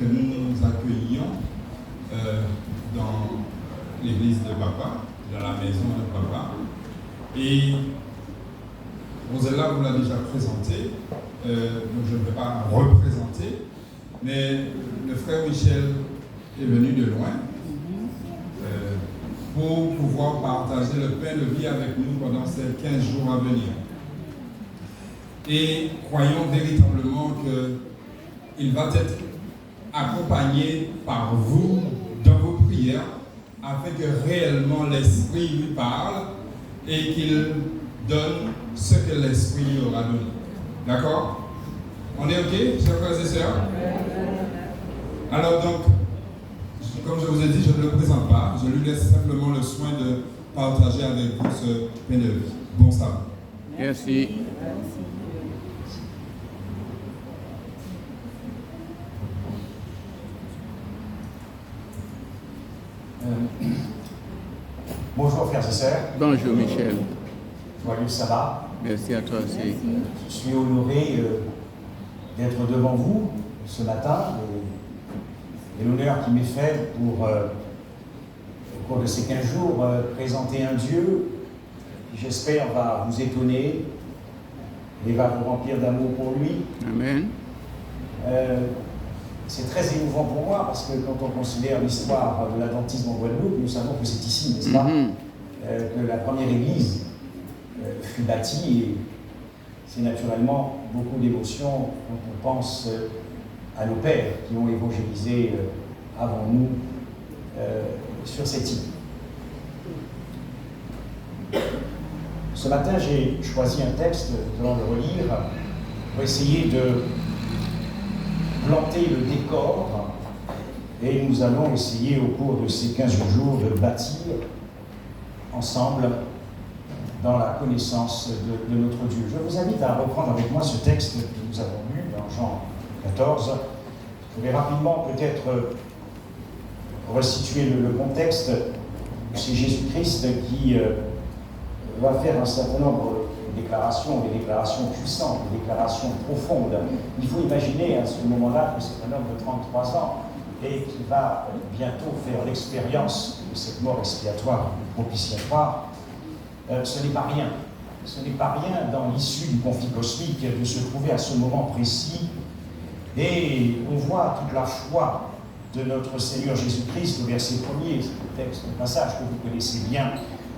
que nous nous accueillions dans l'église de papa, dans la maison de papa. Et Rosella vous l'a déjà présenté, donc je ne vais pas représenter, mais le frère Michel est venu de loin pour pouvoir partager le pain de vie avec nous pendant ces 15 jours à venir. Et croyons véritablement qu'il va être accompagné par vous dans vos prières afin que réellement l'Esprit lui parle et qu'il donne ce que l'Esprit lui aura donné. D'accord? On est OK, chers frères et sœurs? Alors donc, comme je vous ai dit, je ne le présente pas. Je lui laisse simplement le soin de partager avec vous ce pain de vie. Bon sabbat. Merci. Bonjour frères et sœurs. Bonjour Michel. Joyeux sabbat. Merci à toi aussi. Je suis honoré d'être devant vous ce matin et l'honneur qui m'est fait pour, au cours de ces 15 jours, présenter un Dieu qui, j'espère, va vous étonner et va vous remplir d'amour pour lui. Amen. C'est très émouvant pour moi parce que quand on considère l'histoire de l'adventisme en Guadeloupe, nous savons que c'est ici, n'est-ce pas, que la première église fut bâtie, et c'est naturellement beaucoup d'émotions quand on pense à nos pères qui ont évangélisé avant nous sur cette île. Ce matin, j'ai choisi un texte, nous allons le relire, pour essayer de planter le décor, et nous allons essayer au cours de ces 15 jours de bâtir ensemble dans la connaissance de notre Dieu. Je vous invite à reprendre avec moi ce texte que nous avons lu dans Jean 14. Je vais rapidement peut-être resituer le contexte. C'est Jésus-Christ qui va faire un certain nombre de déclarations, des déclarations puissantes, des déclarations profondes. Il faut imaginer à ce moment-là que c'est un homme de 33 ans et qui va bientôt faire l'expérience de cette mort expiatoire, propitiatoire. Ce n'est pas rien. Ce n'est pas rien dans l'issue du conflit cosmique de se trouver à ce moment précis. Et on voit toute la foi de notre Seigneur Jésus-Christ au verset 1er, c'est le texte, le passage que vous connaissez bien,